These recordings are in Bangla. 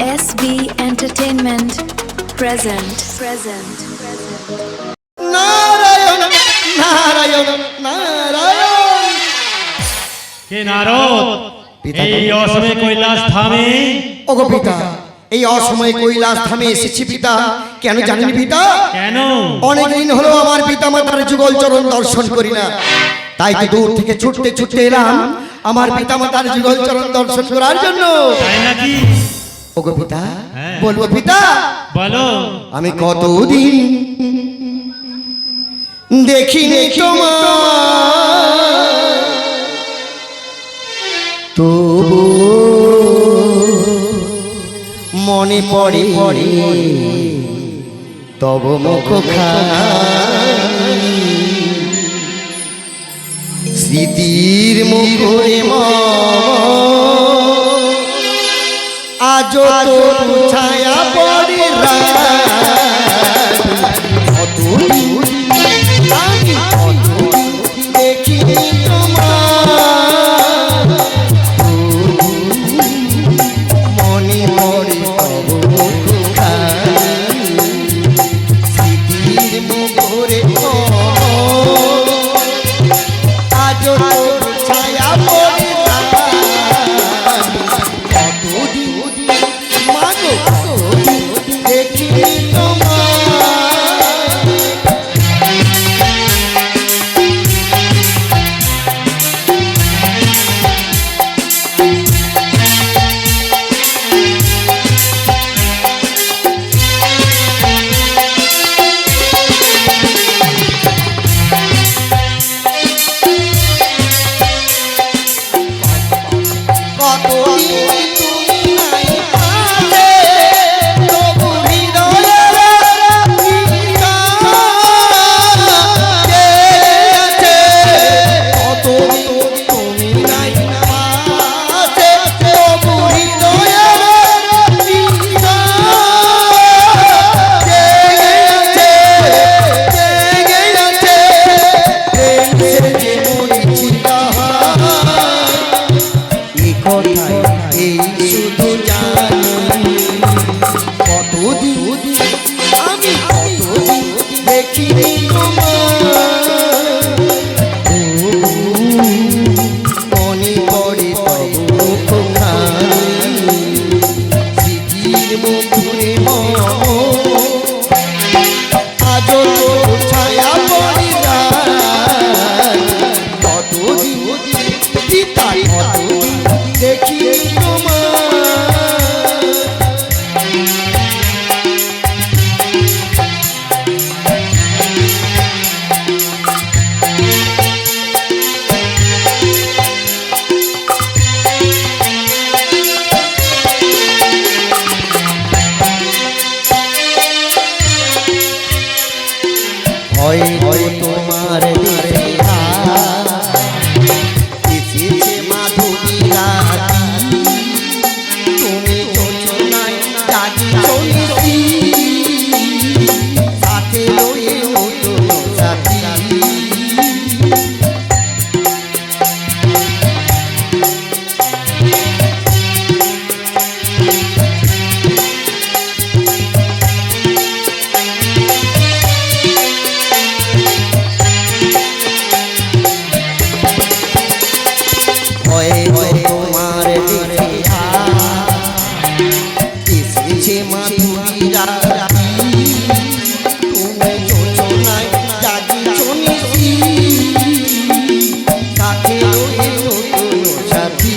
SB Entertainment present. Narayan Narayan Narayan. কে নারদ এই অসময়ে কৈলাস ধামে? ওগো পিতা, এই অসময়ে কৈলাস ধামে এসেছি পিতা। কেন জানেন পিতা? কেন? অনেকদিন হলো আমার পিতা মাতার যুগল চরণ দর্শন করি না, তাই তো দূর থেকে ছুটতে ছুটতে এলাম আমার পিতা মাতার যুগল চরণ দর্শন করার জন্য। তাই নাকি? ওগো পিতা, হ্যাঁ। বলবো পিতা, বলো। আমি কতদিন দেখিনি তোমার, তবু মনে পড়ে তব মুখ স্মৃতির মুখে আজ তো ছায়া পড়ে দেখিনি তোমার, মনে পড়ে তব মুখ স্মৃতির মুখে আজ ছায়া পড়ে দেখিনি তোমার। তোমার এসেছে মাধবী রাতি, তুমি যোজনায় জাগি সাথে লয়ে সাথী। তোমার এসেছে মাধবী রাতি, তুমি যোজনায় জাগি সাথে সাথী।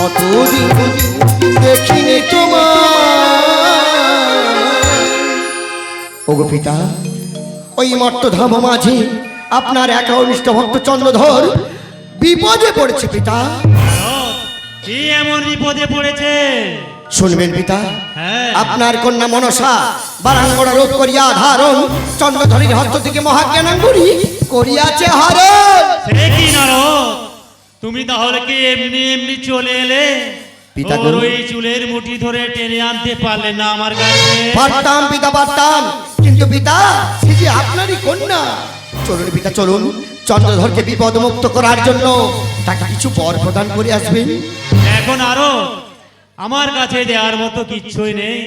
কতদিন দেখিনি তোমার। ওগো পিতা, ওই মর্তধাম মাঝে আপনার একা অনিষ্ট ভক্ত চন্দ্রধর বিপদে পড়েছে পিতা। নারদ, কি এমন বিপদে পড়েছে? শুনবেন পিতা, হ্যাঁ। আপনার কন্যা মনসা বারাঙ্গনা রোধ করিয়া ধারণ চন্দ্রধরের হস্ত থেকে মহাজ্ঞানাঙ্গুরি করিয়াছে হরণ। সে কি নারদ, তুমি তাহলে কি এমনি এমনি চলে এলে? পিতা ওর গো। ওই চুলের মুঠি ধরে টেনে আনতে পারলে না আমার কাছে? পারতাম পিতা, পারতাম, কিন্তু পিতা সে যে আপনারই কন্যা। চলুন পিতা, চলুন, চন্দ্রধরকে বিপদ মুক্ত করার জন্য তাকে কিছু বর প্রদান করে আসবেন। এখন আরো আমার কাছে দেওয়ার মতো কিচ্ছুই নেই,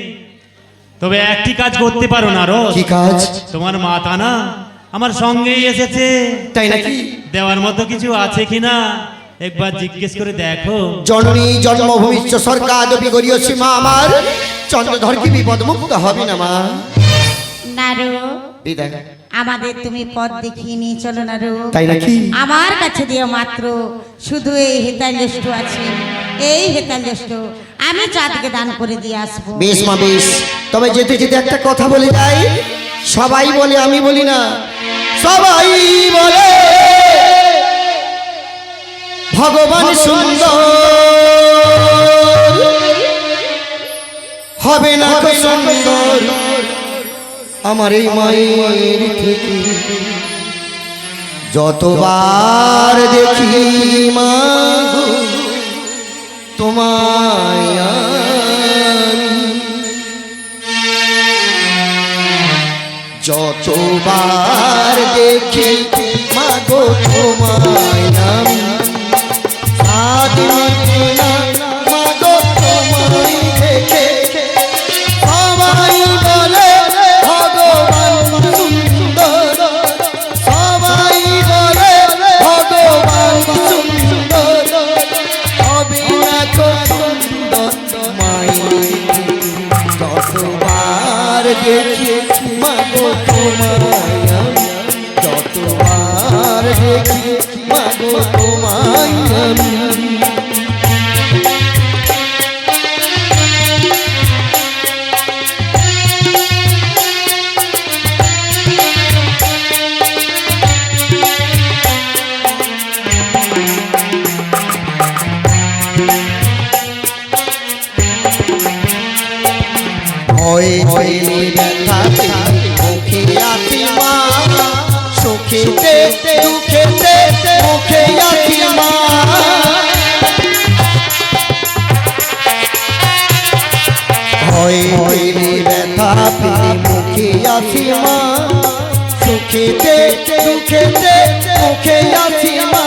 তবে একটি কাজ করতে পারো নারদ। কি কাজ? তোমার মাতা না আমার সঙ্গেই এসেছে, তাই নাকি? দেওয়ার মতো কিছু আছে কিনা একবার জিজ্ঞেস করে দেখো। জননী জন্মভূমিষ্ঠ সরকারপি করিয়সী মা আমার, চন্দ্রধর কি বিপদ মুক্ত হবে না মা? নারু, পিতা, আমাদের তুমি পথ দেখিয়ে নিয়ে চলো নারু। তাই নাকি? আমার কাছে দিও মাত্র শুধু এই হেতাল জ্যেষ্ঠ আছে, এই হেতাল জ্যেষ্ঠ আমি চাঁদকে দান করে দিয়ে আসবো। বেশ মা, বেশ। তবে যেতে যেতে একটা কথা বলে যাই। সবাই বলে, আমি বলি না, সবাই বলে ভগবান সুন্দর, হবে না তো সুন্দর আমার এই মায়ের থেকে। যতবার দেখি মা গো তোমায় আমি, যতবার দেখি মা গো তোমায় আমি, সাধনা মা গো তোমায় দেখে সবাই বলে ভগবান সুন্দর, সবাই বলে ভগবান সুন্দর, হবে না তো সুন্দর মায়ের। যতবার দেখি মা গো তোমায় আমি, যতবার দেখি মা গো তোমায় আমি। ভয়ে ভয়ে ব্যথাতে মুখে আছি মা, সুখেতে দুঃখেতে মুখে আছি মা। ভয়ে ভয়ে ব্যথাতে মুখে আছি মা, সুখেতে দুঃখেতে মুখে আছি মা।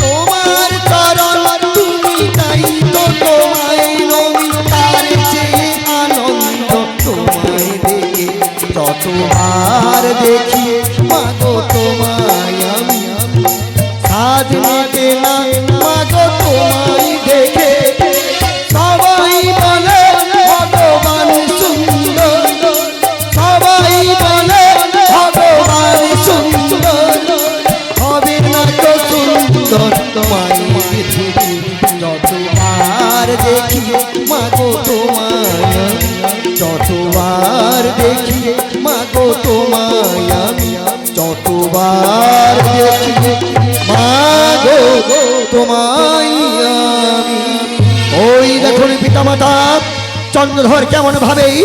তোমার চরণ তুমি তাই তো তোমায় নবী, তার চেয়ে আনন্দ তোমায় দেখে। যতবার দেখি মা গো তোমায় আমি, সাজ মেটে না মা গো তোমায় দেখে। সবাই বলে ভগবান সুন্দর, সবাই বলে ভগবান সুন্দর, হবে না তো সুন্দর তোমায় দেখে। যতবার দেখি মা গো তোমায় আমি, যতবার দেখি মা গো তোমায় আমি, যতবার দেখি মা গো তোমায় আমি। ওই দেখুন পিতামাতা চন্দ্রধর কেমন ভাবেই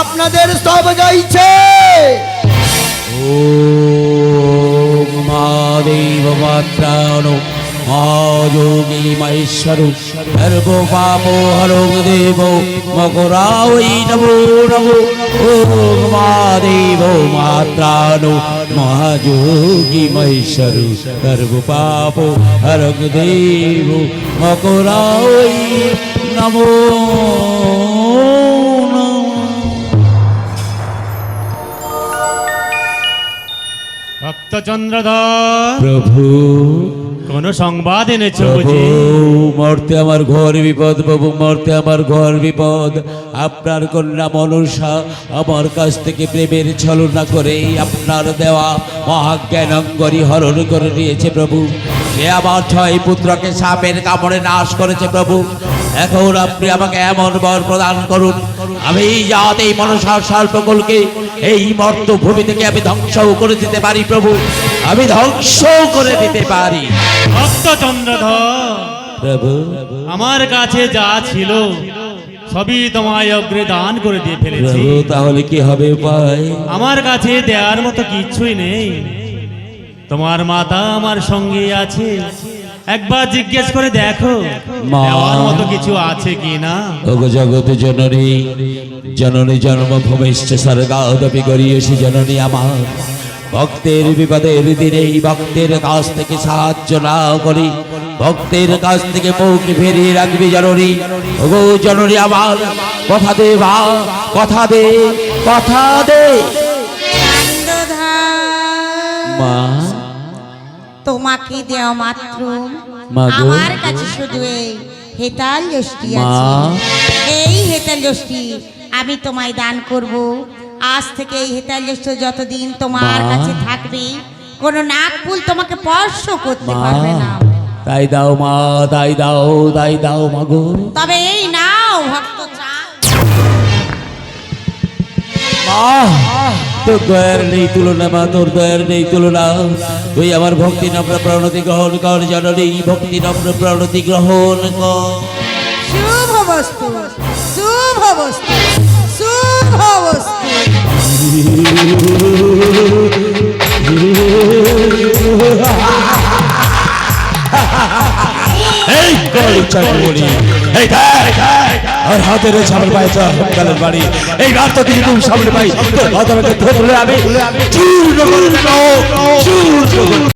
আপনাদের স্তব গাইছে। ওম মহাদেব মাত্রাণো মহাযোগী মহেশ্বরু সর্ব পাপ হরং দেব মকরাওই নমো নমো। ওম মহাদেব মাত্রাণো মহাযোগী মহেশ্বরু সর্ব পাপ হরং দেব মকরাওই নমো নমো। ভক্ত চন্দ্রধর প্রভু কোনো সংবাদ এনেছো প্রভু বুঝি? মরতে আমার ঘর বিপদ, প্রভু মরতে আমার ঘর বিপদ। আপনার কন্যা মনসা আমার কাছ থেকে প্রেমের ছলনা করে আপনার দেওয়া মহাজ্ঞান অঙ্গরি হরণ করে নিয়েছে প্রভু। সে আমার 6 পুত্রকে সাপের কামড়ে নাশ করেছে প্রভু। এখন আপনি আমাকে এমন বর প্রদান করুন, আমি যাতে এই মনসার সর্পকুলকে এই মর্তভূমি থেকে আমি ধ্বংস করে দিতে পারি প্রভু, আমি ধ্বংস করে দিতে পারি ভক্ত চন্দ্রধর, প্রভু। আমার কাছে যা ছিল সবই তোমায় অগ্রে দান করে দিয়ে ফেলেছি। প্রভু তাহলে কি হবে উপায়? আমার কাছে দেওয়ার মতো কিচ্ছুই নেই। তোমার মাতা আমার সঙ্গে আছে, একবার জিজ্ঞেস করে দেখো মা। দেওয়ার মতো কিছু আছে কি না। ওগো জগৎ জননী, জননী জন্মভূমিষ্ঠ স্বর্গাদপি করিয়েছি জননী আমার। ভক্তের বিপদের দিনে ভক্তের কাছ থেকে সাহায্য না করি, ভক্তের কাছ থেকে মুখ ফিরিয়ে রাখবি জননী। ওগো জননী আমার, কথা দে মা, কথা দে, কথা দে মা। তোমাকে দেওয়া মাত্র মা গো। আমার কাছে শুধু এই হেতাল যষ্টি মা। আছে। এই হেতাল যষ্টি আমি তোমায় দান করব। আজ থেকে এই হেতাল যষ্টি যতদিন তোমার মা। কাছে থাকবে, কোনো নাগপুল তোমাকে স্পর্শ করতে মা পারবে না। তাই দাও মা, তাই দাও, তাই দাও মা গো। তবে এই নাও ভক্ত চাঁদ। মা তোর দয়ার নেই তুলনা, মা তোর দয়ার নেই তুলনা। তুই আমার ভক্তি নম্র প্রণতি গ্রহণ কর জননী, ভক্তি নম্র প্রণতি গ্রহণ কর। শুভ বস্তু, শুভ বস্তু, শুভ বস্তু। এই গরু চাকরি, এই দেখ আর হাতে রয়েছে আমার পায়ে হকালের বাড়ি। এই রাস্তা থেকে তুমি সামনে পাই, তোর হাতে ধরে আমি চূর্ণ করব, চূর্ণ করব।